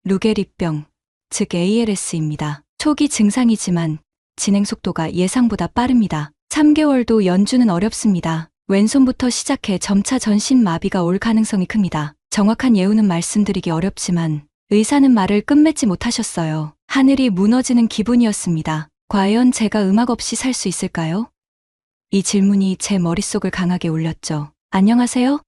루게리병, 즉 ALS입니다. 초기 증상이지만 진행 속도가 예상보다 빠릅니다. 3개월도 연주는 어렵습니다. 왼손부터 시작해 점차 전신 마비가 올 가능성이 큽니다. 정확한 예우는 말씀드리기 어렵지만 의사는 말을 끝맺지 못하셨어요. 하늘이 무너지는 기분이었습니다. 과연 제가 음악 없이 살 수 있을까요? 이 질문이 제 머릿속을 강하게 울렸죠. 안녕하세요.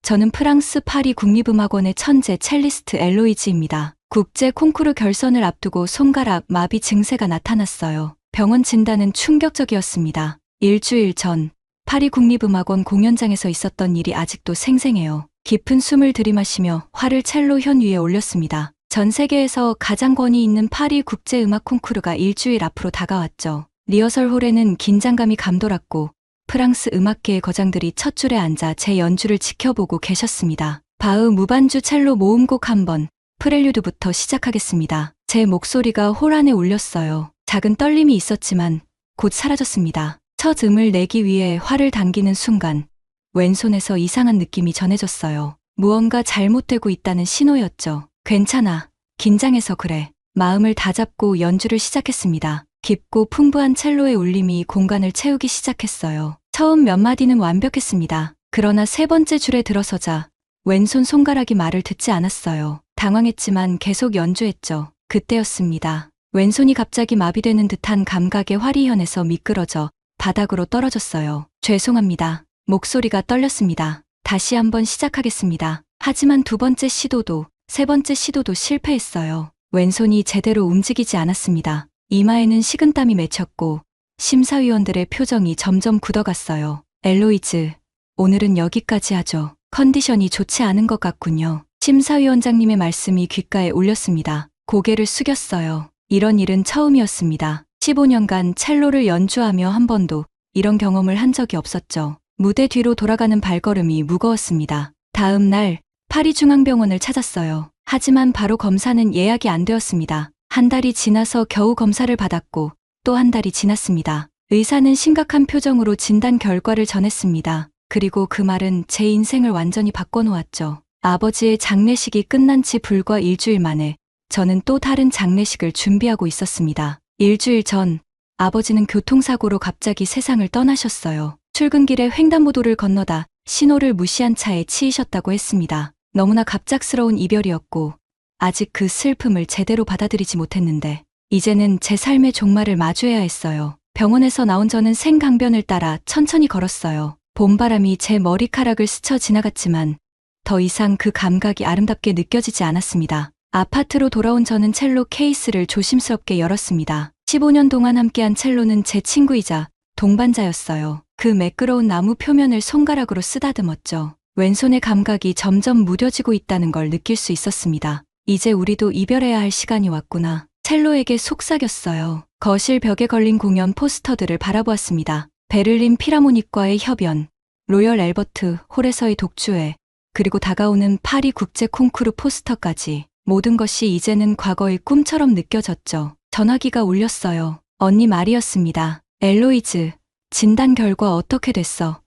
저는 프랑스 파리 국립음악원의 천재 첼리스트 엘로이즈입니다. 국제 콩쿠르 결선을 앞두고 손가락 마비 증세가 나타났어요. 병원 진단은 충격적이었습니다. 일주일 전 파리 국립음악원 공연장에서 있었던 일이 아직도 생생해요. 깊은 숨을 들이마시며 활을 첼로 현 위에 올렸습니다. 전 세계에서 가장 권위 있는 파리 국제음악 콩쿠르가 일주일 앞으로 다가왔죠. 리허설 홀에는 긴장감이 감돌았고 프랑스 음악계의 거장들이 첫 줄에 앉아 제 연주를 지켜보고 계셨습니다. 바흐 무반주 첼로 모음곡 한번 프렐류드부터 시작하겠습니다. 제 목소리가 홀 안에 울렸어요. 작은 떨림이 있었지만 곧 사라졌습니다. 첫 음을 내기 위해 활을 당기는 순간 왼손에서 이상한 느낌이 전해졌어요. 무언가 잘못되고 있다는 신호였죠. 괜찮아. 긴장해서 그래. 마음을 다잡고 연주를 시작했습니다. 깊고 풍부한 첼로의 울림이 공간을 채우기 시작했어요. 처음 몇 마디는 완벽했습니다. 그러나 세 번째 줄에 들어서자 왼손 손가락이 말을 듣지 않았어요. 당황했지만 계속 연주했죠. 그때였습니다. 왼손이 갑자기 마비되는 듯한 감각에 활이 현에서 미끄러져 바닥으로 떨어졌어요. 죄송합니다. 목소리가 떨렸습니다. 다시 한번 시작하겠습니다. 하지만 두 번째 시도도 세 번째 시도도 실패했어요. 왼손이 제대로 움직이지 않았습니다. 이마에는 식은땀이 맺혔고 심사위원들의 표정이 점점 굳어갔어요. 엘로이즈, 오늘은 여기까지 하죠. 컨디션이 좋지 않은 것 같군요. 심사위원장님의 말씀이 귓가에 울렸습니다. 고개를 숙였어요. 이런 일은 처음이었습니다. 15년간 첼로를 연주하며 한 번도 이런 경험을 한 적이 없었죠. 무대 뒤로 돌아가는 발걸음이 무거웠습니다. 다음 날 파리 중앙병원을 찾았어요. 하지만 바로 검사는 예약이 안 되었습니다. 한 달이 지나서 겨우 검사를 받았고 또 한 달이 지났습니다. 의사는 심각한 표정으로 진단 결과를 전했습니다. 그리고 그 말은 제 인생을 완전히 바꿔놓았죠. 아버지의 장례식이 끝난 지 불과 일주일 만에 저는 또 다른 장례식을 준비하고 있었습니다. 일주일 전 아버지는 교통사고로 갑자기 세상을 떠나셨어요. 출근길에 횡단보도를 건너다 신호를 무시한 차에 치이셨다고 했습니다. 너무나 갑작스러운 이별이었고 아직 그 슬픔을 제대로 받아들이지 못했는데 이제는 제 삶의 종말을 마주해야 했어요. 병원에서 나온 저는 생강변을 따라 천천히 걸었어요. 봄바람이 제 머리카락을 스쳐 지나갔지만 더 이상 그 감각이 아름답게 느껴지지 않았습니다. 아파트로 돌아온 저는 첼로 케이스를 조심스럽게 열었습니다. 15년 동안 함께한 첼로는 제 친구이자 동반자였어요. 그 매끄러운 나무 표면을 손가락으로 쓰다듬었죠. 왼손의 감각이 점점 무뎌지고 있다는 걸 느낄 수 있었습니다. 이제 우리도 이별해야 할 시간이 왔구나. 첼로에게 속삭였어요. 거실 벽에 걸린 공연 포스터들을 바라보았습니다. 베를린 피라모닉과의 협연, 로열 앨버트 홀에서의 독주회, 그리고 다가오는 파리 국제 콩쿠르 포스터까지 모든 것이 이제는 과거의 꿈처럼 느껴졌죠. 전화기가 울렸어요. 언니 말이었습니다. 엘로이즈, 진단 결과 어떻게 됐어?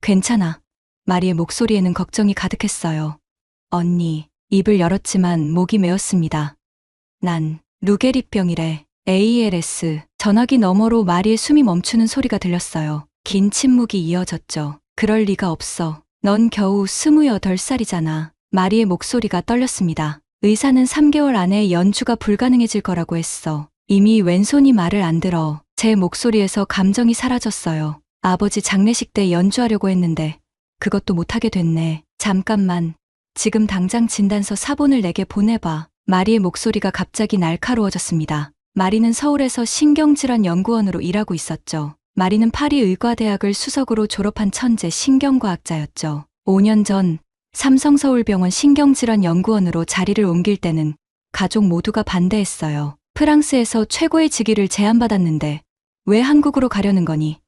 괜찮아. 마리의 목소리에는 걱정이 가득했어요. 언니, 입을 열었지만 목이 메었습니다. 난 루게리병이래. ALS. 전화기 너머로 마리의 숨이 멈추는 소리가 들렸어요. 긴 침묵이 이어졌죠. 그럴 리가 없어. 넌 겨우 28살이잖아. 마리의 목소리가 떨렸습니다. 의사는 3개월 안에 연주가 불가능해질 거라고 했어. 이미 왼손이 말을 안 들어. 제 목소리에서 감정이 사라졌어요. 아버지 장례식 때 연주하려고 했는데 그것도 못하게 됐네. 잠깐만. 지금 당장 진단서 사본을 내게 보내봐. 마리의 목소리가 갑자기 날카로워졌습니다. 마리는 서울에서 신경질환 연구원으로 일하고 있었죠. 마리는 파리 의과대학을 수석으로 졸업한 천재 신경과학자였죠. 5년 전 삼성서울병원 신경질환 연구원으로 자리를 옮길 때는 가족 모두가 반대했어요. 프랑스에서 최고의 직위를 제안받았는데 왜 한국으로 가려는 거니?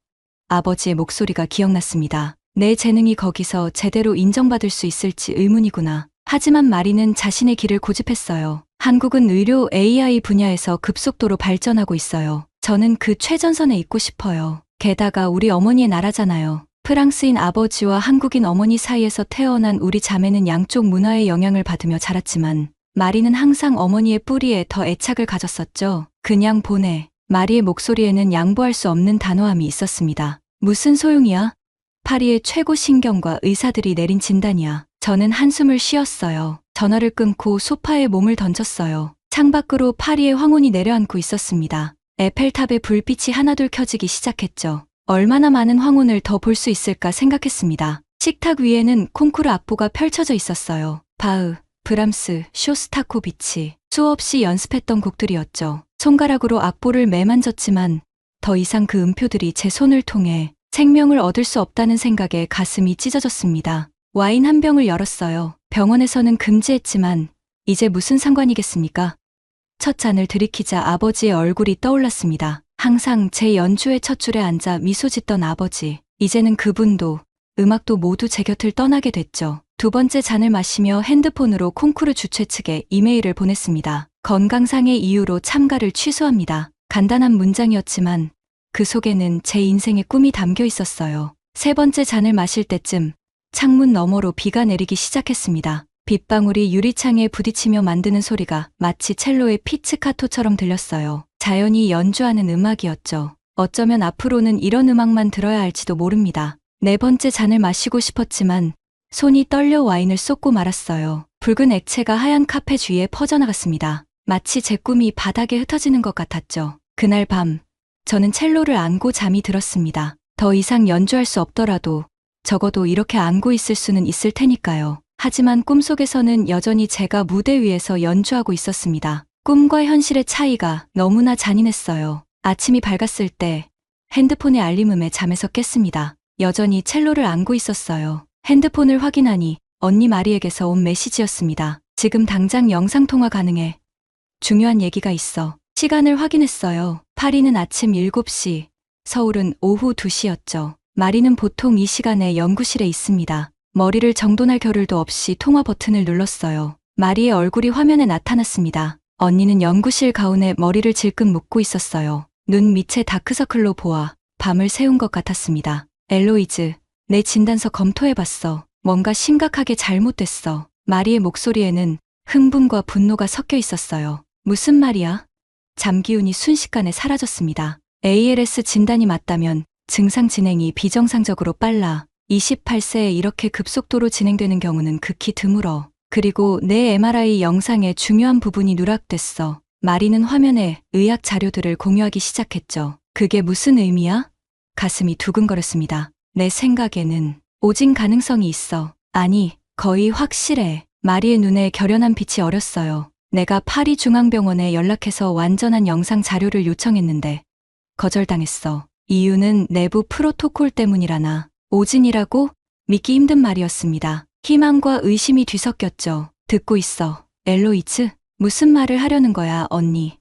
아버지의 목소리가 기억났습니다. 내 재능이 거기서 제대로 인정받을 수 있을지 의문이구나. 하지만 마리는 자신의 길을 고집했어요. 한국은 의료 AI 분야에서 급속도로 발전하고 있어요. 저는 그 최전선에 있고 싶어요. 게다가 우리 어머니의 나라잖아요. 프랑스인 아버지와 한국인 어머니 사이에서 태어난 우리 자매는 양쪽 문화의 영향을 받으며 자랐지만 마리는 항상 어머니의 뿌리에 더 애착을 가졌었죠. 그냥 보내. 마리의 목소리에는 양보할 수 없는 단호함이 있었습니다. 무슨 소용이야? 파리의 최고 신경과 의사들이 내린 진단이야. 저는 한숨을 쉬었어요. 전화를 끊고 소파에 몸을 던졌어요. 창밖으로 파리의 황혼이 내려앉고 있었습니다. 에펠탑의 불빛이 하나둘 켜지기 시작했죠. 얼마나 많은 황혼을 더 볼 수 있을까 생각했습니다. 식탁 위에는 콩쿠르 악보가 펼쳐져 있었어요. 바흐, 브람스, 쇼스타코비치. 수없이 연습했던 곡들이었죠. 손가락으로 악보를 매만졌지만 더 이상 그 음표들이 제 손을 통해 생명을 얻을 수 없다는 생각에 가슴이 찢어졌습니다. 와인 한 병을 열었어요. 병원에서는 금지했지만 이제 무슨 상관이겠습니까? 첫 잔을 들이키자 아버지의 얼굴이 떠올랐습니다. 항상 제 연주의 첫 줄에 앉아 미소 짓던 아버지. 이제는 그분도 음악도 모두 제 곁을 떠나게 됐죠. 두 번째 잔을 마시며 핸드폰으로 콩쿠르 주최 측에 이메일을 보냈습니다. 건강상의 이유로 참가를 취소합니다. 간단한 문장이었지만 그 속에는 제 인생의 꿈이 담겨 있었어요. 세 번째 잔을 마실 때쯤 창문 너머로 비가 내리기 시작했습니다. 빗방울이 유리창에 부딪히며 만드는 소리가 마치 첼로의 피츠카토처럼 들렸어요. 자연이 연주하는 음악이었죠. 어쩌면 앞으로는 이런 음악만 들어야 할지도 모릅니다. 네 번째 잔을 마시고 싶었지만 손이 떨려 와인을 쏟고 말았어요. 붉은 액체가 하얀 카페 주위에 퍼져나갔습니다. 마치 제 꿈이 바닥에 흩어지는 것 같았죠. 그날 밤 저는 첼로를 안고 잠이 들었습니다. 더 이상 연주할 수 없더라도 적어도 이렇게 안고 있을 수는 있을 테니까요. 하지만 꿈속에서는 여전히 제가 무대 위에서 연주하고 있었습니다. 꿈과 현실의 차이가 너무나 잔인했어요. 아침이 밝았을 때 핸드폰의 알림음에 잠에서 깼습니다. 여전히 첼로를 안고 있었어요. 핸드폰을 확인하니 언니 마리에게서 온 메시지였습니다. 지금 당장 영상통화 가능해. 중요한 얘기가 있어. 시간을 확인했어요. 파리는 아침 7시, 서울은 오후 2시였죠. 마리는 보통 이 시간에 연구실에 있습니다. 머리를 정돈할 겨를도 없이 통화 버튼을 눌렀어요. 마리의 얼굴이 화면에 나타났습니다. 언니는 연구실 가운에 머리를 질끈 묶고 있었어요. 눈 밑에 다크서클로 보아 밤을 새운 것 같았습니다. 엘로이즈, 내 진단서 검토해봤어. 뭔가 심각하게 잘못됐어. 마리의 목소리에는 흥분과 분노가 섞여 있었어요. 무슨 말이야? 잠기운이 순식간에 사라졌습니다. ALS 진단이 맞다면 증상 진행이 비정상적으로 빨라 28세에 이렇게 급속도로 진행되는 경우는 극히 드물어. 그리고 내 MRI 영상의 중요한 부분이 누락됐어. 마리는 화면에 의학 자료들을 공유하기 시작했죠. 그게 무슨 의미야? 가슴이 두근거렸습니다. 내 생각에는 오진 가능성이 있어. 아니, 거의 확실해. 마리의 눈에 결연한 빛이 어렸어요. 내가 파리 중앙병원에 연락해서 완전한 영상 자료를 요청했는데 거절당했어. 이유는 내부 프로토콜 때문이라나. 오진이라고? 믿기 힘든 말이었습니다. 희망과 의심이 뒤섞였죠. 듣고 있어. 엘로이즈? 무슨 말을 하려는 거야, 언니?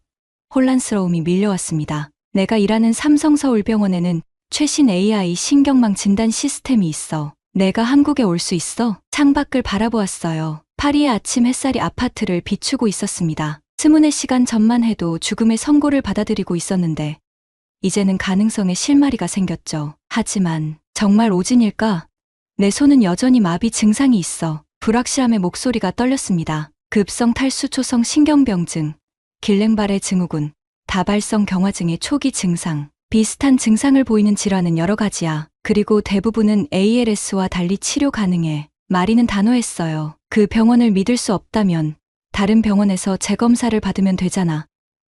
혼란스러움이 밀려왔습니다. 내가 일하는 삼성서울병원에는 최신 AI 신경망 진단 시스템이 있어. 내가 한국에 올 수 있어? 창밖을 바라보았어요. 파리의 아침 햇살이 아파트를 비추고 있었습니다. 스문의 시간 전만 해도 죽음의 선고를 받아들이고 있었는데 이제는 가능성의 실마리가 생겼죠. 하지만 정말 오진일까? 내 손은 여전히 마비 증상이 있어. 불확실함의 목소리가 떨렸습니다. 급성 탈수 초성 신경병증, 길랭바레 증후군, 다발성 경화증의 초기 증상. 비슷한 증상을 보이는 질환은 여러 가지야. 그리고 대부분은 ALS와 달리 치료 가능해. 마리는 단호했어요. 그 병원을 믿을 수 없다면 다른 병원에서 재검사를 받으면 되잖아.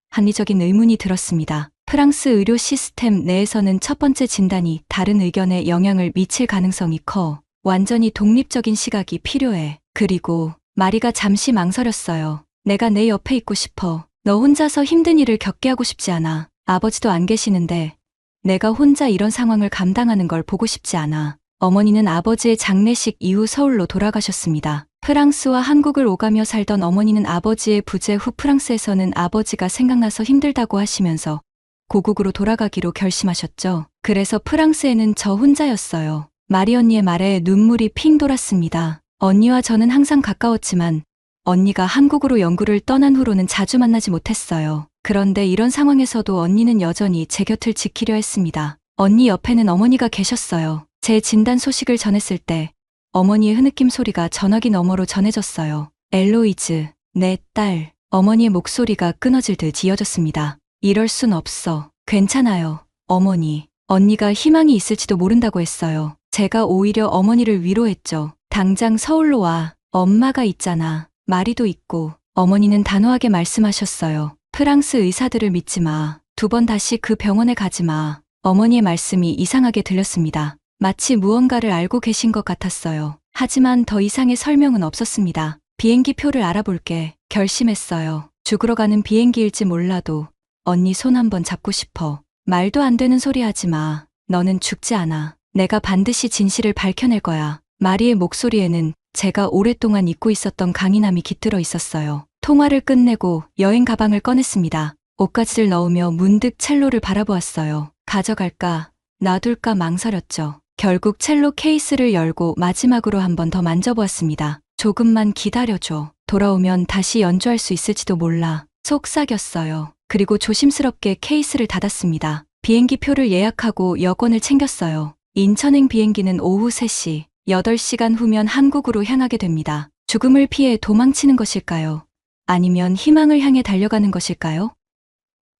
합리적인 의문이 들었습니다. 프랑스 의료 시스템 내에서는 첫 번째 진단이 다른 의견에 영향을 미칠 가능성이 커. 완전히 독립적인 시각이 필요해. 그리고 마리가 잠시 망설였어요. 내가 내 옆에 있고 싶어. 너 혼자서 힘든 일을 겪게 하고 싶지 않아. 아버지도 안 계시는데 내가 혼자 이런 상황을 감당하는 걸 보고 싶지 않아. 어머니는 아버지의 장례식 이후 서울로 돌아가셨습니다. 프랑스와 한국을 오가며 살던 어머니는 아버지의 부재 후 프랑스에서는 아버지가 생각나서 힘들다고 하시면서 고국으로 돌아가기로 결심하셨죠. 그래서 프랑스에는 저 혼자였어요. 마리 언니의 말에 눈물이 핑 돌았습니다. 언니와 저는 항상 가까웠지만 언니가 한국으로 연구를 떠난 후로는 자주 만나지 못했어요. 그런데 이런 상황에서도 언니는 여전히 제 곁을 지키려 했습니다. 언니 옆에는 어머니가 계셨어요. 제 진단 소식을 전했을 때 어머니의 흐느낌 소리가 전화기 너머로 전해졌어요. 엘로이즈, 내 딸, 어머니의 목소리가 끊어질 듯 이어졌습니다. 이럴 순 없어. 괜찮아요. 어머니, 언니가 희망이 있을지도 모른다고 했어요. 제가 오히려 어머니를 위로했죠. 당장 서울로 와. 엄마가 있잖아. 마리도 있고. 어머니는 단호하게 말씀하셨어요. 프랑스 의사들을 믿지 마. 2번 다시 그 병원에 가지 마. 어머니의 말씀이 이상하게 들렸습니다. 마치 무언가를 알고 계신 것 같았어요. 하지만 더 이상의 설명은 없었습니다. 비행기 표를 알아볼게. 결심했어요. 죽으러 가는 비행기일지 몰라도 언니 손 한번 잡고 싶어. 말도 안 되는 소리 하지 마. 너는 죽지 않아. 내가 반드시 진실을 밝혀낼 거야. 마리의 목소리에는 제가 오랫동안 잊고 있었던 강인함이 깃들어 있었어요. 통화를 끝내고 여행 가방을 꺼냈습니다. 옷가지를 넣으며 문득 첼로를 바라보았어요. 가져갈까, 놔둘까 망설였죠. 결국 첼로 케이스를 열고 마지막으로 한 번 더 만져보았습니다. 조금만 기다려줘. 돌아오면 다시 연주할 수 있을지도 몰라. 속삭였어요. 그리고 조심스럽게 케이스를 닫았습니다. 비행기 표를 예약하고 여권을 챙겼어요. 인천행 비행기는 오후 3시, 8시간 후면 한국으로 향하게 됩니다. 죽음을 피해 도망치는 것일까요? 아니면 희망을 향해 달려가는 것일까요?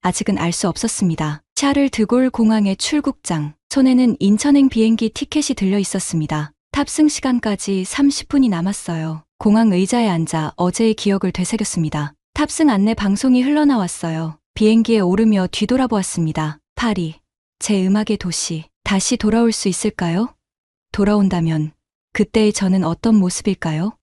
아직은 알 수 없었습니다. 샤를 드골 공항의 출국장, 손에는 인천행 비행기 티켓이 들려 있었습니다. 탑승 시간까지 30분이 남았어요. 공항 의자에 앉아 어제의 기억을 되새겼습니다. 탑승 안내 방송이 흘러나왔어요. 비행기에 오르며 뒤돌아보았습니다. 파리, 제 음악의 도시, 다시 돌아올 수 있을까요? 돌아온다면 그때의 저는 어떤 모습일까요?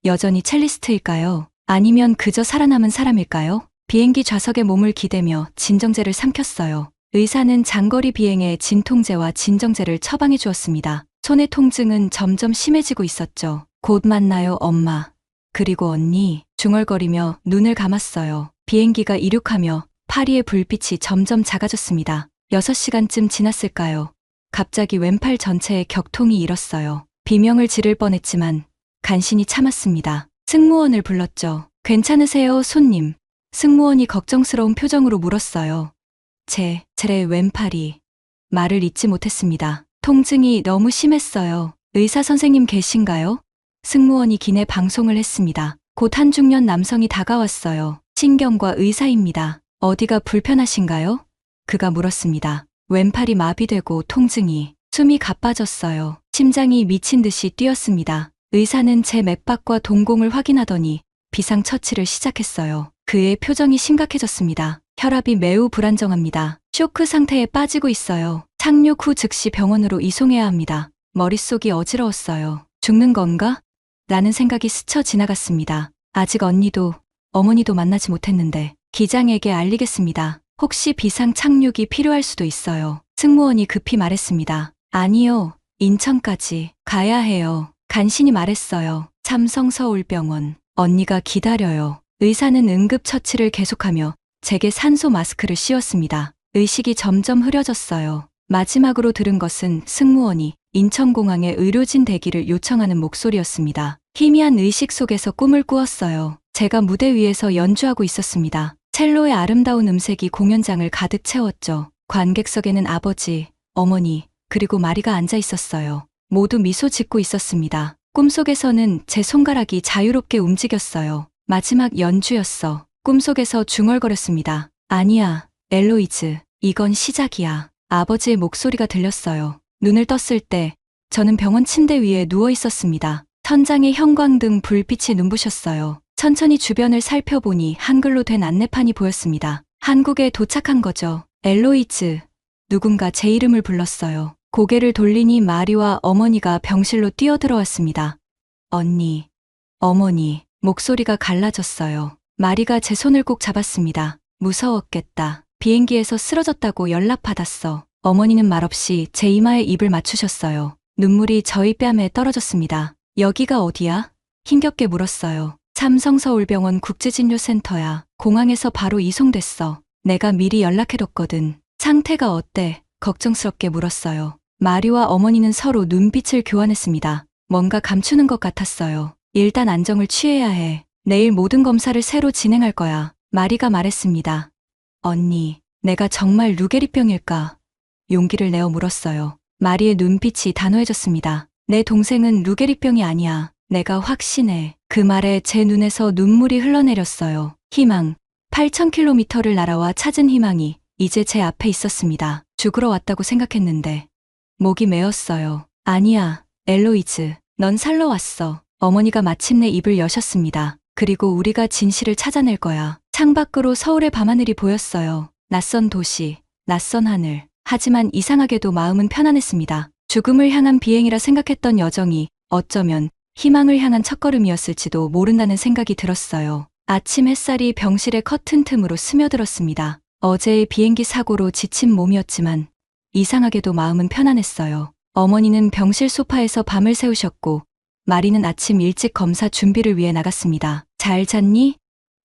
여전히 첼리스트일까요? 아니면 그저 살아남은 사람일까요? 비행기 좌석에 몸을 기대며 진정제를 삼켰어요. 의사는 장거리 비행에 진통제와 진정제를 처방해 주었습니다. 손의 통증은 점점 심해지고 있었죠. 곧 만나요, 엄마. 그리고 언니. 중얼거리며 눈을 감았어요. 비행기가 이륙하며 파리의 불빛이 점점 작아졌습니다. 6시간쯤 지났을까요? 갑자기 왼팔 전체에 격통이 일었어요. 비명을 지를 뻔했지만 간신히 참았습니다. 승무원을 불렀죠. 괜찮으세요, 손님? 승무원이 걱정스러운 표정으로 물었어요. 제 왼팔이. 말을 잇지 못했습니다. 통증이 너무 심했어요. 의사 선생님 계신가요? 승무원이 기내 방송을 했습니다. 곧 한 중년 남성이 다가왔어요. 신경과 의사입니다. 어디가 불편하신가요? 그가 물었습니다. 왼팔이 마비되고 통증이, 숨이 가빠졌어요. 심장이 미친 듯이 뛰었습니다. 의사는 제 맥박과 동공을 확인하더니 비상처치를 시작했어요. 그의 표정이 심각해졌습니다. 혈압이 매우 불안정합니다. 쇼크 상태에 빠지고 있어요. 착륙 후 즉시 병원으로 이송해야 합니다. 머릿속이 어지러웠어요. 죽는 건가? 라는 생각이 스쳐 지나갔습니다. 아직 언니도 어머니도 만나지 못했는데 기장에게 알리겠습니다. 혹시 비상 착륙이 필요할 수도 있어요. 승무원이 급히 말했습니다. 아니요. 인천까지 가야 해요. 간신히 말했어요. 삼성서울병원. 언니가 기다려요. 의사는 응급처치를 계속하며 제게 산소 마스크를 씌웠습니다. 의식이 점점 흐려졌어요. 마지막으로 들은 것은 승무원이 인천공항에 의료진 대기를 요청하는 목소리였습니다. 희미한 의식 속에서 꿈을 꾸었어요. 제가 무대 위에서 연주하고 있었습니다. 첼로의 아름다운 음색이 공연장을 가득 채웠죠. 관객석에는 아버지, 어머니, 그리고 마리가 앉아 있었어요. 모두 미소 짓고 있었습니다. 꿈속에서는 제 손가락이 자유롭게 움직였어요. 마지막 연주였어. 꿈속에서 중얼거렸습니다. 아니야, 엘로이즈. 이건 시작이야. 아버지의 목소리가 들렸어요. 눈을 떴을 때 저는 병원 침대 위에 누워 있었습니다. 천장에 형광등 불빛이 눈부셨어요. 천천히 주변을 살펴보니 한글로 된 안내판이 보였습니다. 한국에 도착한 거죠. 엘로이즈. 누군가 제 이름을 불렀어요. 고개를 돌리니 마리와 어머니가 병실로 뛰어들어왔습니다. 언니, 어머니, 목소리가 갈라졌어요. 마리가 제 손을 꼭 잡았습니다. 무서웠겠다. 비행기에서 쓰러졌다고 연락받았어. 어머니는 말없이 제 이마에 입을 맞추셨어요. 눈물이 저희 뺨에 떨어졌습니다. 여기가 어디야? 힘겹게 물었어요. 삼성서울병원 국제진료센터야. 공항에서 바로 이송됐어. 내가 미리 연락해뒀거든. 상태가 어때? 걱정스럽게 물었어요. 마리와 어머니는 서로 눈빛을 교환했습니다. 뭔가 감추는 것 같았어요. 일단 안정을 취해야 해. 내일 모든 검사를 새로 진행할 거야. 마리가 말했습니다. 언니, 내가 정말 루게리병일까? 용기를 내어 물었어요. 마리의 눈빛이 단호해졌습니다. 내 동생은 루게리병이 아니야. 내가 확신해. 그 말에 제 눈에서 눈물이 흘러내렸어요. 희망. 8,000km를 날아와 찾은 희망이 이제 제 앞에 있었습니다. 죽으러 왔다고 생각했는데 목이 메었어요. 아니야, 엘로이즈. 넌 살러 왔어. 어머니가 마침내 입을 여셨습니다. 그리고 우리가 진실을 찾아낼 거야. 창밖으로 서울의 밤하늘이 보였어요. 낯선 도시, 낯선 하늘. 하지만 이상하게도 마음은 편안했습니다. 죽음을 향한 비행이라 생각했던 여정이 어쩌면 희망을 향한 첫걸음이었을지도 모른다는 생각이 들었어요. 아침 햇살이 병실의 커튼 틈으로 스며들었습니다. 어제의 비행기 사고로 지친 몸이었지만 이상하게도 마음은 편안했어요. 어머니는 병실 소파에서 밤을 새우셨고 마리는 아침 일찍 검사 준비를 위해 나갔습니다. 잘 잤니?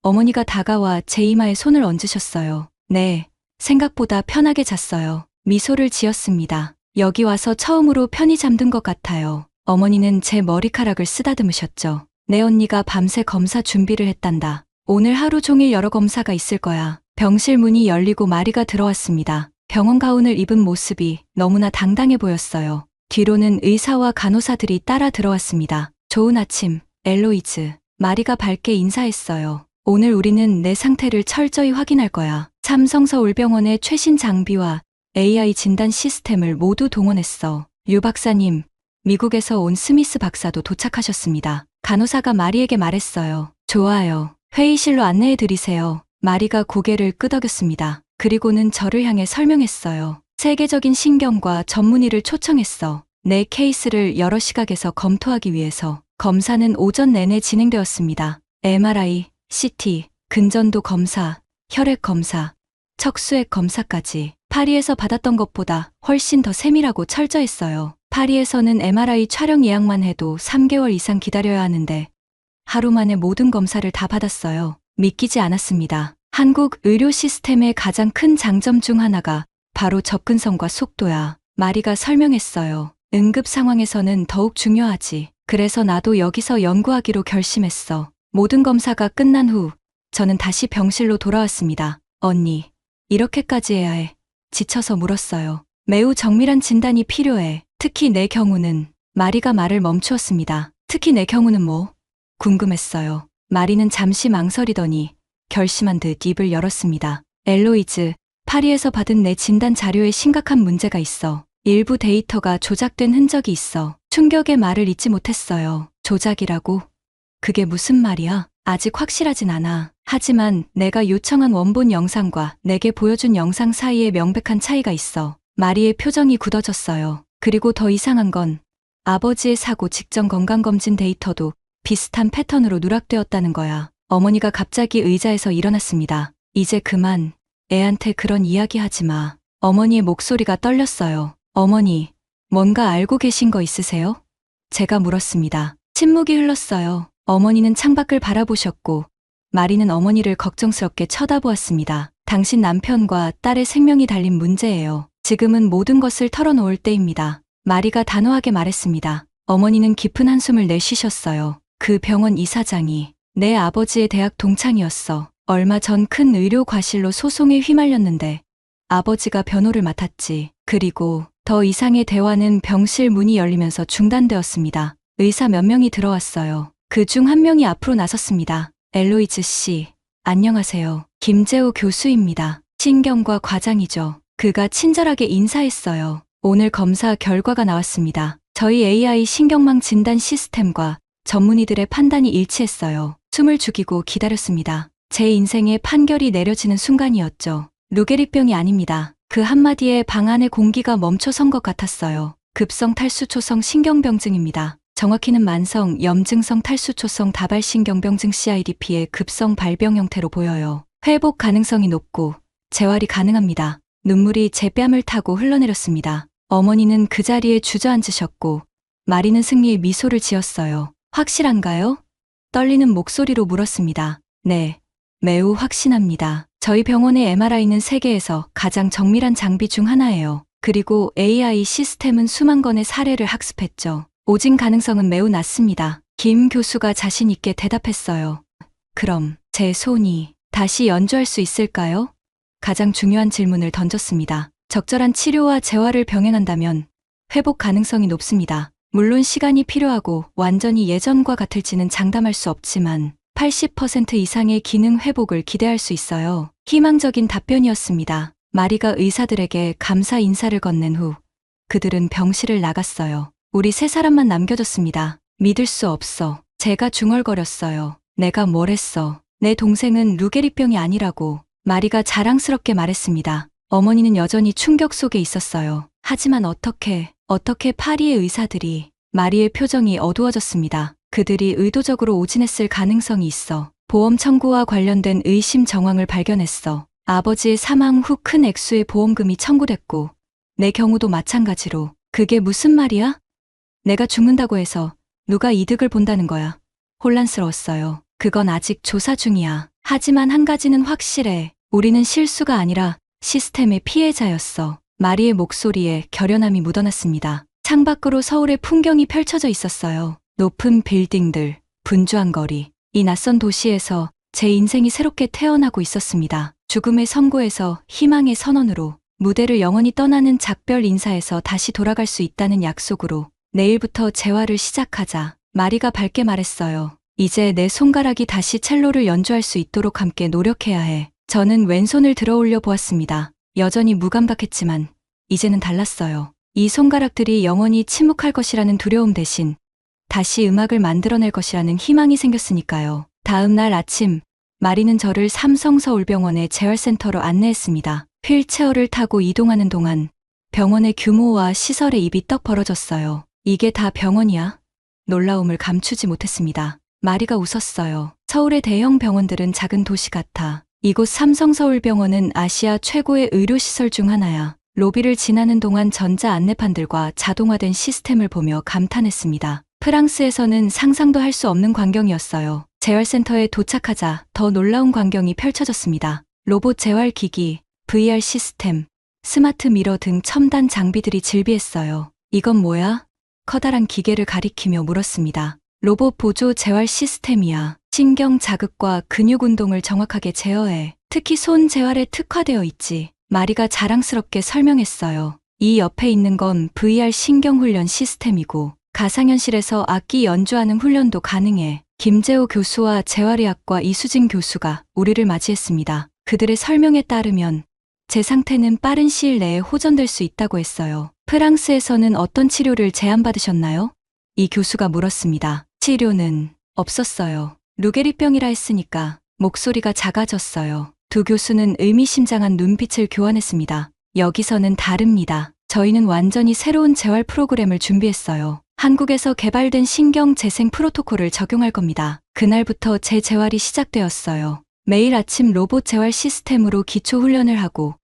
어머니가 다가와 제 이마에 손을 얹으셨어요. 네, 생각보다 편하게 잤어요. 미소를 지었습니다. 여기 와서 처음으로 편히 잠든 것 같아요. 어머니는 제 머리카락을 쓰다듬으셨죠. 내 언니가 밤새 검사 준비를 했단다. 오늘 하루 종일 여러 검사가 있을 거야. 병실 문이 열리고 마리가 들어왔습니다. 병원 가운을 입은 모습이 너무나 당당해 보였어요. 뒤로는 의사와 간호사들이 따라 들어왔습니다. 좋은 아침, 엘로이즈. 마리가 밝게 인사했어요. 오늘 우리는 내 상태를 철저히 확인할 거야. 삼성서울병원의 최신 장비와 AI 진단 시스템을 모두 동원했어. 류 박사님, 미국에서 온 스미스 박사도 도착하셨습니다. 간호사가 마리에게 말했어요. 좋아요. 회의실로 안내해 드리세요. 마리가 고개를 끄덕였습니다. 그리고는 저를 향해 설명했어요. 세계적인 신경과 전문의를 초청했어. 내 케이스를 여러 시각에서 검토하기 위해서. 검사는 오전 내내 진행되었습니다. MRI, CT, 근전도 검사, 혈액 검사, 척수액 검사까지. 파리에서 받았던 것보다 훨씬 더 세밀하고 철저했어요. 파리에서는 MRI 촬영 예약만 해도 3개월 이상 기다려야 하는데 하루 만에 모든 검사를 다 받았어요. 믿기지 않았습니다. 한국 의료 시스템의 가장 큰 장점 중 하나가 바로 접근성과 속도야. 마리가 설명했어요. 응급 상황에서는 더욱 중요하지. 그래서 나도 여기서 연구하기로 결심했어. 모든 검사가 끝난 후 저는 다시 병실로 돌아왔습니다. 언니, 이렇게까지 해야 해. 지쳐서 물었어요. 매우 정밀한 진단이 필요해. 특히 내 경우는. 마리가 말을 멈추었습니다. 특히 내 경우는 뭐? 궁금했어요. 마리는 잠시 망설이더니 결심한 듯 입을 열었습니다. 엘로이즈, 파리에서 받은 내 진단 자료에 심각한 문제가 있어. 일부 데이터가 조작된 흔적이 있어. 충격의 말을 잇지 못했어요. 조작이라고? 그게 무슨 말이야? 아직 확실하진 않아. 하지만 내가 요청한 원본 영상과 내게 보여준 영상 사이에 명백한 차이가 있어. 마리의 표정이 굳어졌어요. 그리고 더 이상한 건 아버지의 사고 직전 건강검진 데이터도 비슷한 패턴으로 누락되었다는 거야. 어머니가 갑자기 의자에서 일어났습니다. 이제 그만. 애한테 그런 이야기 하지 마. 어머니의 목소리가 떨렸어요. 어머니, 뭔가 알고 계신 거 있으세요? 제가 물었습니다. 침묵이 흘렀어요. 어머니는 창밖을 바라보셨고 마리는 어머니를 걱정스럽게 쳐다보았습니다. 당신 남편과 딸의 생명이 달린 문제예요. 지금은 모든 것을 털어놓을 때입니다. 마리가 단호하게 말했습니다. 어머니는 깊은 한숨을 내쉬셨어요. 그 병원 이사장이 내 아버지의 대학 동창이었어. 얼마 전 큰 의료 과실로 소송에 휘말렸는데 아버지가 변호를 맡았지. 그리고 더 이상의 대화는 병실 문이 열리면서 중단되었습니다. 의사 몇 명이 들어왔어요. 그 중 한 명이 앞으로 나섰습니다. 엘로이즈 씨, 안녕하세요. 김재호 교수입니다. 신경과 과장이죠. 그가 친절하게 인사했어요. 오늘 검사 결과가 나왔습니다. 저희 AI 신경망 진단 시스템과 전문의들의 판단이 일치했어요. 숨을 죽이고 기다렸습니다. 제 인생의 판결이 내려지는 순간이었죠. 루게릭병이 아닙니다. 그 한마디에 방 안의 공기가 멈춰선 것 같았어요. 급성 탈수초성 신경병증입니다. 정확히는 만성 염증성 탈수초성 다발신경병증 CIDP의 급성 발병 형태로 보여요. 회복 가능성이 높고 재활이 가능합니다. 눈물이 제 뺨을 타고 흘러내렸습니다. 어머니는 그 자리에 주저앉으셨고 마리는 승리의 미소를 지었어요. 확실한가요? 떨리는 목소리로 물었습니다. 네, 매우 확신합니다. 저희 병원의 MRI는 세계에서 가장 정밀한 장비 중 하나예요. 그리고 AI 시스템은 수만 건의 사례를 학습했죠. 오진 가능성은 매우 낮습니다. 김 교수가 자신 있게 대답했어요. 그럼 제 손이 다시 연주할 수 있을까요? 가장 중요한 질문을 던졌습니다. 적절한 치료와 재활을 병행한다면 회복 가능성이 높습니다. 물론 시간이 필요하고 완전히 예전과 같을지는 장담할 수 없지만 80% 이상의 기능 회복을 기대할 수 있어요. 희망적인 답변이었습니다. 마리가 의사들에게 감사 인사를 건넨 후 그들은 병실을 나갔어요. 우리 세 사람만 남겨졌습니다. 믿을 수 없어. 제가 중얼거렸어요. 내가 뭘 했어. 내 동생은 루게리병이 아니라고 마리가 자랑스럽게 말했습니다. 어머니는 여전히 충격 속에 있었어요. 하지만 어떻게 파리의 의사들이 마리의 표정이 어두워졌습니다. 그들이 의도적으로 오진했을 가능성이 있어. 보험 청구와 관련된 의심 정황을 발견했어. 아버지의 사망 후 큰 액수의 보험금이 청구됐고 내 경우도 마찬가지로. 그게 무슨 말이야? 내가 죽는다고 해서 누가 이득을 본다는 거야. 혼란스러웠어요. 그건 아직 조사 중이야. 하지만 한 가지는 확실해. 우리는 실수가 아니라 시스템의 피해자였어. 마리의 목소리에 결연함이 묻어났습니다. 창밖으로 서울의 풍경이 펼쳐져 있었어요. 높은 빌딩들, 분주한 거리. 이 낯선 도시에서 제 인생이 새롭게 태어나고 있었습니다. 죽음의 선고에서 희망의 선언으로, 무대를 영원히 떠나는 작별 인사에서 다시 돌아갈 수 있다는 약속으로 내일부터 재활을 시작하자. 마리가 밝게 말했어요. 이제 내 손가락이 다시 첼로를 연주할 수 있도록 함께 노력해야 해. 저는 왼손을 들어 올려 보았습니다. 여전히 무감각했지만 이제는 달랐어요. 이 손가락들이 영원히 침묵할 것이라는 두려움 대신 다시 음악을 만들어낼 것이라는 희망이 생겼으니까요. 다음 날 아침, 마리는 저를 삼성서울병원의 재활센터로 안내했습니다. 휠체어를 타고 이동하는 동안 병원의 규모와 시설의 입이 떡 벌어졌어요. 이게 다 병원이야? 놀라움을 감추지 못했습니다. 마리가 웃었어요. 서울의 대형 병원들은 작은 도시 같아. 이곳 삼성서울병원은 아시아 최고의 의료시설 중 하나야. 로비를 지나는 동안 전자 안내판들과 자동화된 시스템을 보며 감탄했습니다. 프랑스에서는 상상도 할 수 없는 광경이었어요. 재활센터에 도착하자 더 놀라운 광경이 펼쳐졌습니다. 로봇 재활기기, VR 시스템, 스마트 미러 등 첨단 장비들이 질비했어요. 이건 뭐야? 커다란 기계를 가리키며 물었습니다. 로봇 보조 재활 시스템이야. 신경 자극과 근육 운동을 정확하게 제어해. 특히 손 재활에 특화되어 있지. 마리가 자랑스럽게 설명했어요. 이 옆에 있는 건 VR 신경훈련 시스템이고 가상현실에서 악기 연주하는 훈련도 가능해. 김재호 교수와 재활의학과 이수진 교수가 우리를 맞이했습니다. 그들의 설명에 따르면 제 상태는 빠른 시일 내에 호전될 수 있다고 했어요. 프랑스에서는 어떤 치료를 제안받으셨나요? 이 교수가 물었습니다. 치료는 없었어요. 루게리병이라 했으니까 목소리가 작아졌어요. 두 교수는 의미심장한 눈빛을 교환했습니다. 여기서는 다릅니다. 저희는 완전히 새로운 재활 프로그램을 준비했어요. 한국에서 개발된 신경 재생 프로토콜을 적용할 겁니다. 그날부터 제 재활이 시작되었어요. 매일 아침 로봇 재활 시스템으로 기초 훈련을 하고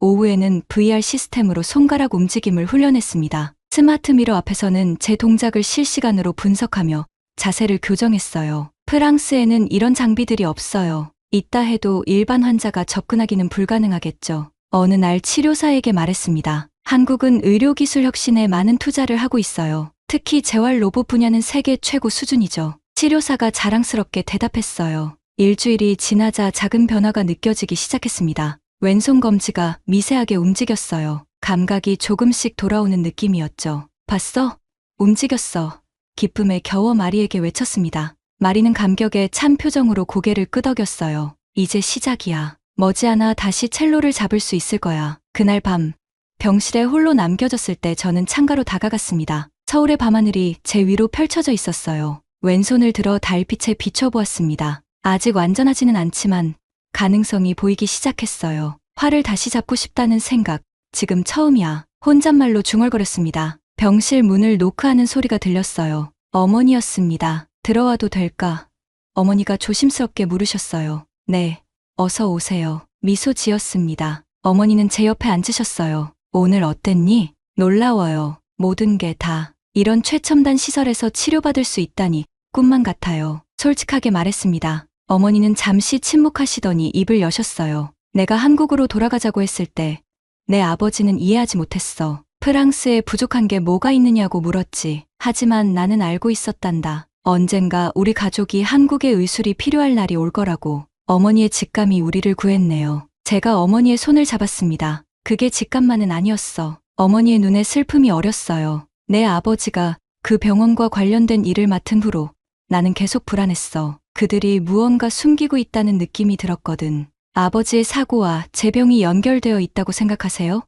오후에는 VR 시스템으로 손가락 움직임을 훈련했습니다. 스마트 미러 앞에서는 제 동작을 실시간으로 분석하며 자세를 교정했어요. 프랑스에는 이런 장비들이 없어요. 있다 해도 일반 환자가 접근하기는 불가능하겠죠. 어느 날 치료사에게 말했습니다. 한국은 의료기술 혁신에 많은 투자를 하고 있어요. 특히 재활 로봇 분야는 세계 최고 수준이죠. 치료사가 자랑스럽게 대답했어요. 일주일이 지나자 작은 변화가 느껴지기 시작했습니다. 왼손 검지가 미세하게 움직였어요. 감각이 조금씩 돌아오는 느낌이었죠. 봤어? 움직였어. 기쁨에 겨워 마리에게 외쳤습니다. 마리는 감격에 찬 표정으로 고개를 끄덕였어요. 이제 시작이야. 머지않아 다시 첼로를 잡을 수 있을 거야. 그날 밤, 병실에 홀로 남겨졌을 때 저는 창가로 다가갔습니다. 서울의 밤하늘이 제 위로 펼쳐져 있었어요. 왼손을 들어 달빛에 비춰보았습니다. 아직 완전하지는 않지만 가능성이 보이기 시작했어요. 활을 다시 잡고 싶다는 생각, 지금 처음이야. 혼잣말로 중얼거렸습니다. 병실 문을 노크하는 소리가 들렸어요. 어머니였습니다. 들어와도 될까? 어머니가 조심스럽게 물으셨어요. 네, 어서 오세요. 미소 지었습니다. 어머니는 제 옆에 앉으셨어요. 오늘 어땠니? 놀라워요. 모든 게 다. 이런 최첨단 시설에서 치료받을 수 있다니 꿈만 같아요. 솔직하게 말했습니다. 어머니는 잠시 침묵하시더니 입을 여셨어요. 내가 한국으로 돌아가자고 했을 때 내 아버지는 이해하지 못했어. 프랑스에 부족한 게 뭐가 있느냐고 물었지. 하지만 나는 알고 있었단다. 언젠가 우리 가족이 한국의 의술이 필요할 날이 올 거라고. 어머니의 직감이 우리를 구했네요. 제가 어머니의 손을 잡았습니다. 그게 직감만은 아니었어. 어머니의 눈에 슬픔이 어렸어요. 내 아버지가 그 병원과 관련된 일을 맡은 후로 나는 계속 불안했어. 그들이 무언가 숨기고 있다는 느낌이 들었거든. 아버지의 사고와 제 병이 연결되어 있다고 생각하세요?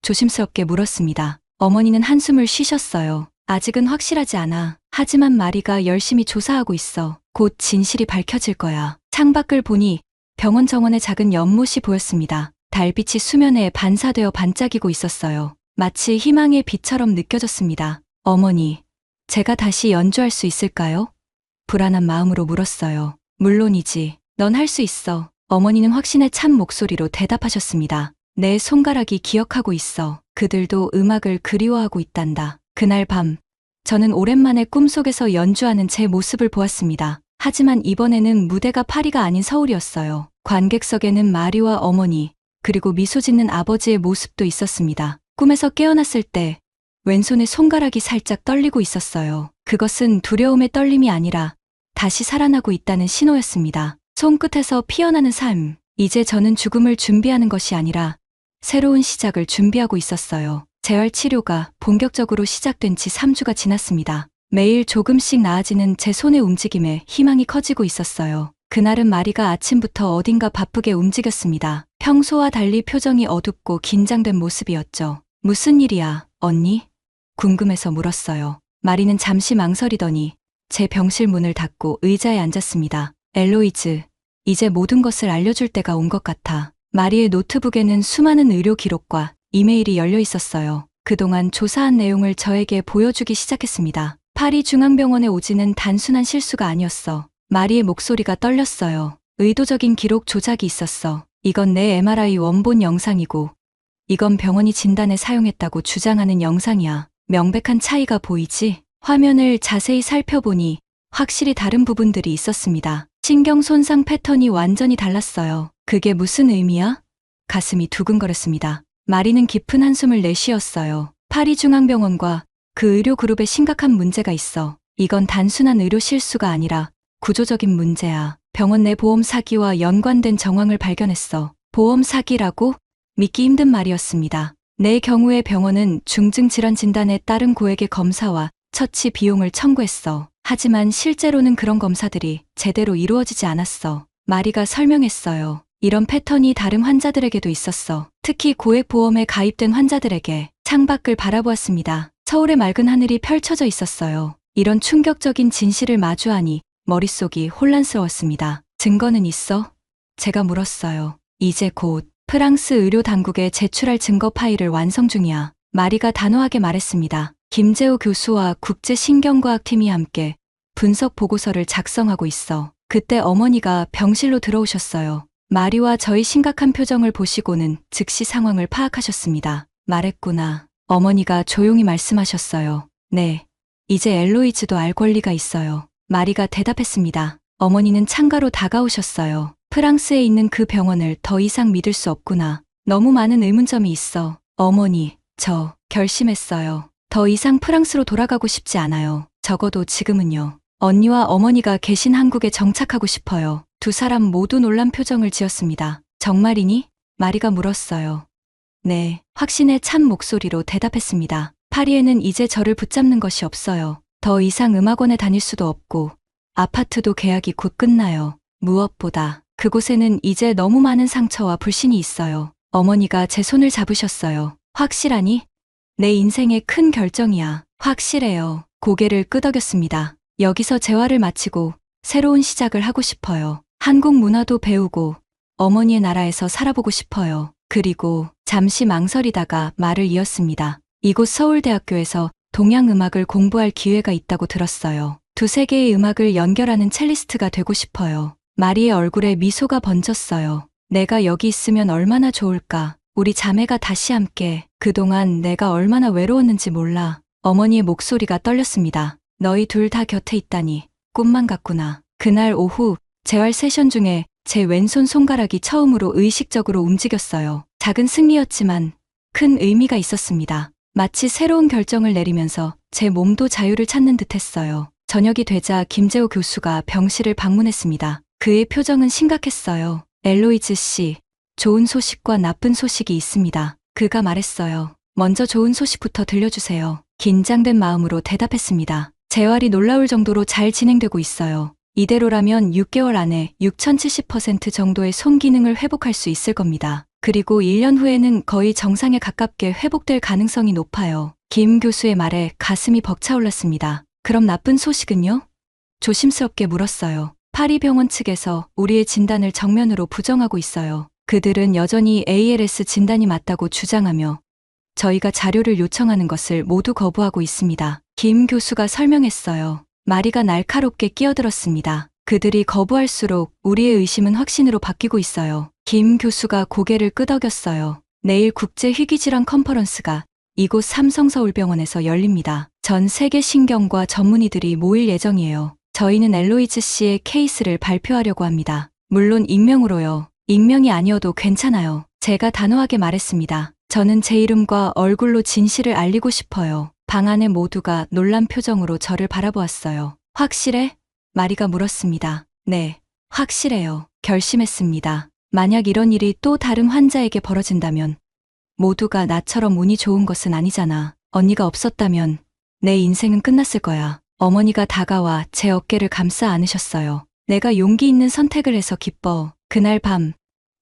조심스럽게 물었습니다. 어머니는 한숨을 쉬셨어요. 아직은 확실하지 않아. 하지만 마리가 열심히 조사하고 있어. 곧 진실이 밝혀질 거야. 창밖을 보니 병원 정원에 작은 연못이 보였습니다. 달빛이 수면에 반사되어 반짝이고 있었어요. 마치 희망의 빛처럼 느껴졌습니다. 어머니, 제가 다시 연주할 수 있을까요? 불안한 마음으로 물었어요. 물론이지. 넌 할 수 있어. 어머니는 확신에 찬 목소리로 대답하셨습니다. 내 손가락이 기억하고 있어. 그들도 음악을 그리워하고 있단다. 그날 밤, 저는 오랜만에 꿈속에서 연주하는 제 모습을 보았습니다. 하지만 이번에는 무대가 파리가 아닌 서울이었어요. 관객석에는 마리와 어머니, 그리고 미소 짓는 아버지의 모습도 있었습니다. 꿈에서 깨어났을 때 왼손의 손가락이 살짝 떨리고 있었어요. 그것은 두려움의 떨림이 아니라 다시 살아나고 있다는 신호였습니다. 손끝에서 피어나는 삶. 이제 저는 죽음을 준비하는 것이 아니라 새로운 시작을 준비하고 있었어요. 재활 치료가 본격적으로 시작된 지 3주가 지났습니다. 매일 조금씩 나아지는 제 손의 움직임에 희망이 커지고 있었어요. 그날은 마리가 아침부터 어딘가 바쁘게 움직였습니다. 평소와 달리 표정이 어둡고 긴장된 모습이었죠. 무슨 일이야, 언니? 궁금해서 물었어요. 마리는 잠시 망설이더니 제 병실 문을 닫고 의자에 앉았습니다. 엘로이즈, 이제 모든 것을 알려줄 때가 온 것 같아. 마리의 노트북에는 수많은 의료 기록과 이메일이 열려 있었어요. 그동안 조사한 내용을 저에게 보여주기 시작했습니다. 파리 중앙병원에 오지는 단순한 실수가 아니었어. 마리의 목소리가 떨렸어요. 의도적인 기록 조작이 있었어. 이건 내 MRI 원본 영상이고 이건 병원이 진단에 사용했다고 주장하는 영상이야. 명백한 차이가 보이지? 화면을 자세히 살펴보니 확실히 다른 부분들이 있었습니다. 신경 손상 패턴이 완전히 달랐어요. 그게 무슨 의미야? 가슴이 두근거렸습니다. 마리는 깊은 한숨을 내쉬었어요. 파리중앙병원과 그 의료 그룹에 심각한 문제가 있어. 이건 단순한 의료 실수가 아니라 구조적인 문제야. 병원 내 보험 사기와 연관된 정황을 발견했어. 보험 사기라고? 믿기 힘든 말이었습니다. 내 경우에 병원은 중증 질환 진단에 따른 고액의 검사와 처치 비용을 청구했어. 하지만 실제로는 그런 검사들이 제대로 이루어지지 않았어. 마리가 설명했어요. 이런 패턴이 다른 환자들에게도 있었어. 특히 고액 보험에 가입된 환자들에게. 창밖을 바라보았습니다. 서울의 맑은 하늘이 펼쳐져 있었어요. 이런 충격적인 진실을 마주하니 머릿속이 혼란스러웠습니다. 증거는 있어? 제가 물었어요. 이제 곧 프랑스 의료 당국에 제출할 증거 파일을 완성 중이야. 마리가 단호하게 말했습니다. 김재호 교수와 국제신경과학팀이 함께 분석 보고서를 작성하고 있어. 그때 어머니가 병실로 들어오셨어요. 마리와 저희 심각한 표정을 보시고는 즉시 상황을 파악하셨습니다. 말했구나. 어머니가 조용히 말씀하셨어요. 네. 이제 엘로이즈도 알 권리가 있어요. 마리가 대답했습니다. 어머니는 창가로 다가오셨어요. 프랑스에 있는 그 병원을 더 이상 믿을 수 없구나. 너무 많은 의문점이 있어. 어머니, 저 결심했어요. 더 이상 프랑스로 돌아가고 싶지 않아요. 적어도 지금은요. 언니와 어머니가 계신 한국에 정착하고 싶어요. 두 사람 모두 놀란 표정을 지었습니다. 정말이니? 마리가 물었어요. 네, 확신에 찬 목소리로 대답했습니다. 파리에는 이제 저를 붙잡는 것이 없어요. 더 이상 음악원에 다닐 수도 없고 아파트도 계약이 곧 끝나요. 무엇보다 그곳에는 이제 너무 많은 상처와 불신이 있어요. 어머니가 제 손을 잡으셨어요. 확실하니? 내 인생의 큰 결정이야. 확실해요. 고개를 끄덕였습니다. 여기서 재활을 마치고 새로운 시작을 하고 싶어요. 한국 문화도 배우고 어머니의 나라에서 살아보고 싶어요. 그리고 잠시 망설이다가 말을 이었습니다. 이곳 서울대학교에서 동양음악을 공부할 기회가 있다고 들었어요. 두세 개의 음악을 연결하는 첼리스트가 되고 싶어요. 마리의 얼굴에 미소가 번졌어요. 내가 여기 있으면 얼마나 좋을까. 우리 자매가 다시 함께. 그동안 내가 얼마나 외로웠는지 몰라. 어머니의 목소리가 떨렸습니다. 너희 둘 다 곁에 있다니 꿈만 같구나. 그날 오후 재활 세션 중에 제 왼손 손가락이 처음으로 의식적으로 움직였어요. 작은 승리였지만 큰 의미가 있었습니다. 마치 새로운 결정을 내리면서 제 몸도 자유를 찾는 듯했어요. 저녁이 되자 김재호 교수가 병실을 방문했습니다. 그의 표정은 심각했어요. 엘로이즈 씨, 좋은 소식과 나쁜 소식이 있습니다. 그가 말했어요. 먼저 좋은 소식부터 들려주세요. 긴장된 마음으로 대답했습니다. 재활이 놀라울 정도로 잘 진행되고 있어요. 이대로라면 6개월 안에 6070% 정도의 손 기능을 회복할 수 있을 겁니다. 그리고 1년 후에는 거의 정상에 가깝게 회복될 가능성이 높아요. 김 교수의 말에 가슴이 벅차올랐습니다. 그럼 나쁜 소식은요? 조심스럽게 물었어요. 파리병원 측에서 우리의 진단을 정면으로 부정하고 있어요. 그들은 여전히 ALS 진단이 맞다고 주장하며 저희가 자료를 요청하는 것을 모두 거부하고 있습니다. 김 교수가 설명했어요. 마리가 날카롭게 끼어들었습니다. 그들이 거부할수록 우리의 의심은 확신으로 바뀌고 있어요. 김 교수가 고개를 끄덕였어요. 내일 국제희귀질환 컨퍼런스가 이곳 삼성서울병원에서 열립니다. 전 세계 신경과 전문의들이 모일 예정이에요. 저희는 엘로이즈 씨의 케이스를 발표하려고 합니다. 물론 익명으로요. 익명이 아니어도 괜찮아요. 제가 단호하게 말했습니다. 저는 제 이름과 얼굴로 진실을 알리고 싶어요. 방 안에 모두가 놀란 표정으로 저를 바라보았어요. 확실해? 마리가 물었습니다. 네, 확실해요. 결심했습니다. 만약 이런 일이 또 다른 환자에게 벌어진다면 모두가 나처럼 운이 좋은 것은 아니잖아. 언니가 없었다면 내 인생은 끝났을 거야. 어머니가 다가와 제 어깨를 감싸 안으셨어요. 내가 용기 있는 선택을 해서 기뻐. 그날 밤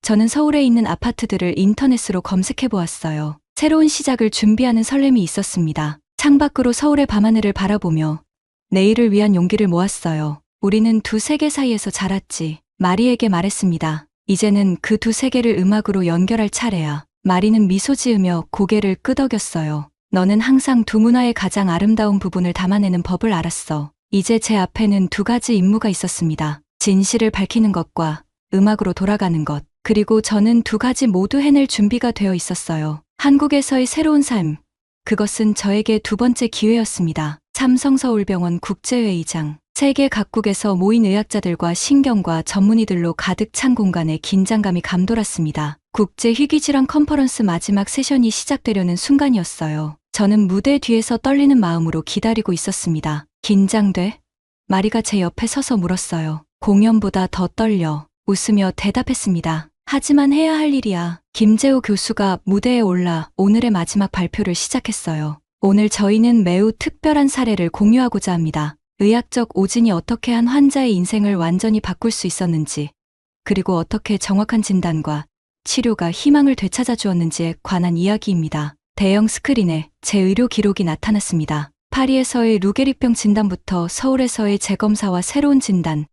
저는 서울에 있는 아파트들을 인터넷으로 검색해 보았어요. 새로운 시작을 준비하는 설렘이 있었습니다. 창밖으로 서울의 밤하늘을 바라보며 내일을 위한 용기를 모았어요. 우리는 두 세계 사이에서 자랐지. 마리에게 말했습니다. 이제는 그 두 세계를 음악으로 연결할 차례야. 마리는 미소 지으며 고개를 끄덕였어요. 너는 항상 두 문화의 가장 아름다운 부분을 담아내는 법을 알았어. 이제 제 앞에는 두 가지 임무가 있었습니다. 진실을 밝히는 것과 음악으로 돌아가는 것. 그리고 저는 두 가지 모두 해낼 준비가 되어 있었어요. 한국에서의 새로운 삶. 그것은 저에게 두 번째 기회였습니다. 삼성서울병원 국제회의장. 세계 각국에서 모인 의학자들과 신경과 전문의들로 가득 찬 공간에 긴장감이 감돌았습니다. 국제희귀질환 컨퍼런스 마지막 세션이 시작되려는 순간이었어요. 저는 무대 뒤에서 떨리는 마음으로 기다리고 있었습니다. 긴장돼? 마리가 제 옆에 서서 물었어요. 공연보다 더 떨려. 웃으며 대답했습니다. 하지만 해야 할 일이야. 김재호 교수가 무대에 올라 오늘의 마지막 발표를 시작했어요. 오늘 저희는 매우 특별한 사례를 공유하고자 합니다. 의학적 오진이 어떻게 한 환자의 인생을 완전히 바꿀 수 있었는지, 그리고 어떻게 정확한 진단과 치료가 희망을 되찾아 주었는지에 관한 이야기입니다. 대형 스크린에 제 의료 기록이 나타났습니다. 파리에서의 루게릭병 진단부터 서울에서의 재검사와 새로운 진단,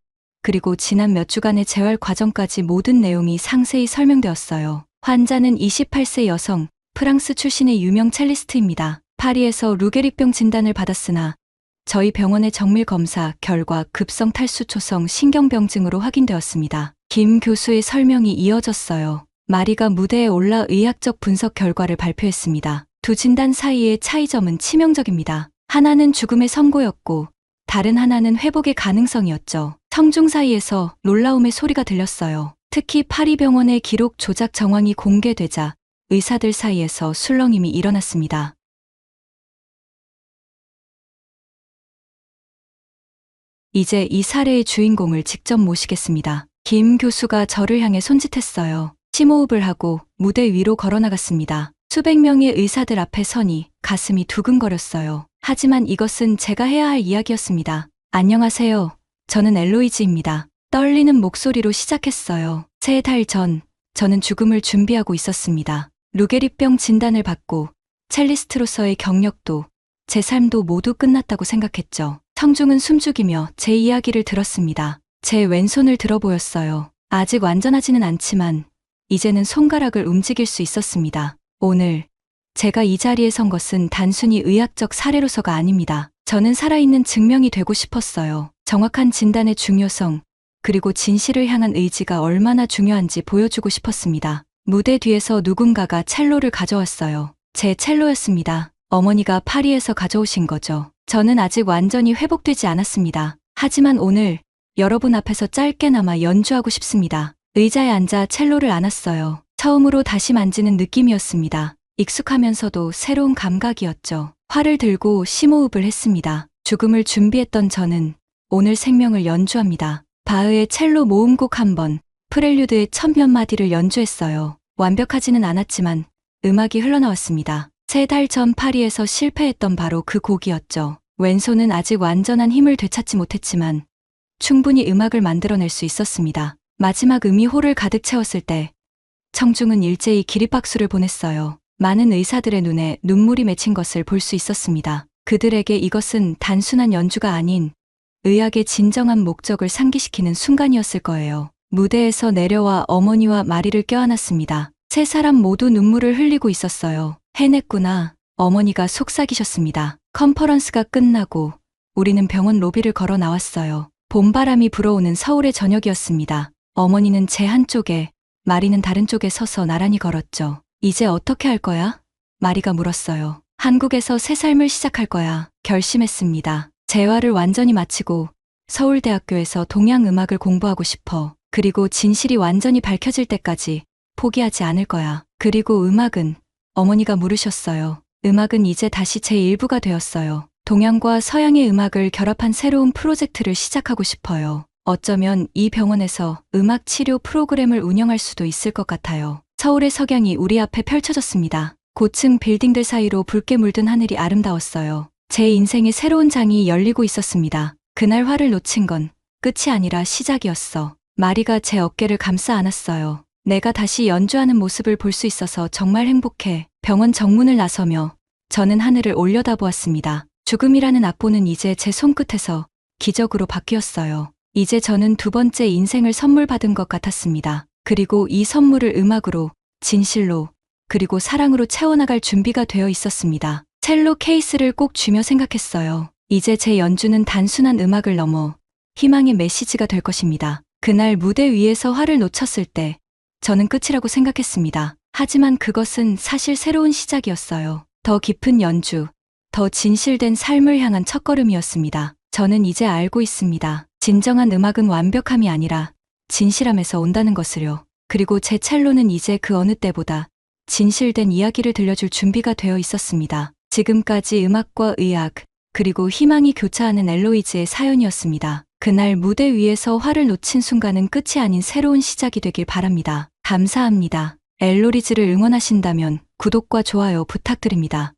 그리고 지난 몇 주간의 재활 과정까지 모든 내용이 상세히 설명되었어요. 환자는 28세 여성, 프랑스 출신의 유명 첼리스트입니다. 파리에서 루게릭병 진단을 받았으나 저희 병원의 정밀 검사 결과 급성 탈수 초성 신경병증으로 확인되었습니다. 김 교수의 설명이 이어졌어요. 마리가 무대에 올라 의학적 분석 결과를 발표했습니다. 두 진단 사이의 차이점은 치명적입니다. 하나는 죽음의 선고였고 다른 하나는 회복의 가능성이었죠. 청중 사이에서 놀라움의 소리가 들렸어요. 특히 파리병원의 기록 조작 정황이 공개되자 의사들 사이에서 술렁임이 일어났습니다. 이제 이 사례의 주인공을 직접 모시겠습니다. 김 교수가 저를 향해 손짓했어요. 심호흡을 하고 무대 위로 걸어나갔습니다. 수백 명의 의사들 앞에 서니 가슴이 두근거렸어요. 하지만 이것은 제가 해야 할 이야기였습니다. 안녕하세요. 저는 엘로이즈입니다. 떨리는 목소리로 시작했어요. 3달 전, 저는 죽음을 준비하고 있었습니다. 루게릭병 진단을 받고 첼리스트로서의 경력도 제 삶도 모두 끝났다고 생각했죠. 청중은 숨죽이며 제 이야기를 들었습니다. 제 왼손을 들어 보였어요. 아직 완전하지는 않지만 이제는 손가락을 움직일 수 있었습니다. 오늘 제가 이 자리에 선 것은 단순히 의학적 사례로서가 아닙니다. 저는 살아있는 증명이 되고 싶었어요. 정확한 진단의 중요성, 그리고 진실을 향한 의지가 얼마나 중요한지 보여주고 싶었습니다. 무대 뒤에서 누군가가 첼로를 가져왔어요. 제 첼로였습니다. 어머니가 파리에서 가져오신 거죠. 저는 아직 완전히 회복되지 않았습니다. 하지만 오늘 여러분 앞에서 짧게나마 연주하고 싶습니다. 의자에 앉아 첼로를 안았어요. 처음으로 다시 만지는 느낌이었습니다. 익숙하면서도 새로운 감각이었죠. 활을 들고 심호흡을 했습니다. 죽음을 준비했던 저는 오늘 생명을 연주합니다. 바흐의 첼로 모음곡 한 번, 프렐류드의 천몇 마디를 연주했어요. 완벽하지는 않았지만 음악이 흘러나왔습니다. 3달 전 파리에서 실패했던 바로 그 곡이었죠. 왼손은 아직 완전한 힘을 되찾지 못했지만 충분히 음악을 만들어낼 수 있었습니다. 마지막 음이 홀을 가득 채웠을 때 청중은 일제히 기립박수를 보냈어요. 많은 의사들의 눈에 눈물이 맺힌 것을 볼 수 있었습니다. 그들에게 이것은 단순한 연주가 아닌 의학의 진정한 목적을 상기시키는 순간이었을 거예요. 무대에서 내려와 어머니와 마리를 껴안았습니다. 세 사람 모두 눈물을 흘리고 있었어요. 해냈구나. 어머니가 속삭이셨습니다. 컨퍼런스가 끝나고 우리는 병원 로비를 걸어 나왔어요. 봄바람이 불어오는 서울의 저녁이었습니다. 어머니는 제 한쪽에, 마리는 다른 쪽에 서서 나란히 걸었죠. 이제 어떻게 할 거야? 마리가 물었어요. 한국에서 새 삶을 시작할 거야. 결심했습니다. 재활을 완전히 마치고 서울대학교에서 동양음악을 공부하고 싶어. 그리고 진실이 완전히 밝혀질 때까지 포기하지 않을 거야. 그리고 음악은? 어머니가 물으셨어요. 음악은 이제 다시 제 일부가 되었어요. 동양과 서양의 음악을 결합한 새로운 프로젝트를 시작하고 싶어요. 어쩌면 이 병원에서 음악 치료 프로그램을 운영할 수도 있을 것 같아요. 서울의 석양이 우리 앞에 펼쳐졌습니다. 고층 빌딩들 사이로 붉게 물든 하늘이 아름다웠어요. 제 인생의 새로운 장이 열리고 있었습니다. 그날 화를 놓친 건 끝이 아니라 시작이었어. 마리가 제 어깨를 감싸 안았어요. 내가 다시 연주하는 모습을 볼 수 있어서 정말 행복해. 병원 정문을 나서며 저는 하늘을 올려다보았습니다. 죽음이라는 악보는 이제 제 손끝에서 기적으로 바뀌었어요. 이제 저는 두 번째 인생을 선물 받은 것 같았습니다. 그리고 이 선물을 음악으로, 진실로, 그리고 사랑으로 채워나갈 준비가 되어 있었습니다. 첼로 케이스를 꼭 쥐며 생각했어요. 이제 제 연주는 단순한 음악을 넘어 희망의 메시지가 될 것입니다. 그날 무대 위에서 화를 놓쳤을 때 저는 끝이라고 생각했습니다. 하지만 그것은 사실 새로운 시작이었어요. 더 깊은 연주, 더 진실된 삶을 향한 첫걸음이었습니다. 저는 이제 알고 있습니다. 진정한 음악은 완벽함이 아니라 진실함에서 온다는 것을요. 그리고 제 첼로는 이제 그 어느 때보다 진실된 이야기를 들려줄 준비가 되어 있었습니다. 지금까지 음악과 의학, 그리고 희망이 교차하는 엘로이즈의 사연이었습니다. 그날 무대 위에서 화를 놓친 순간은 끝이 아닌 새로운 시작이 되길 바랍니다. 감사합니다. 엘로리즈를 응원하신다면 구독과 좋아요 부탁드립니다.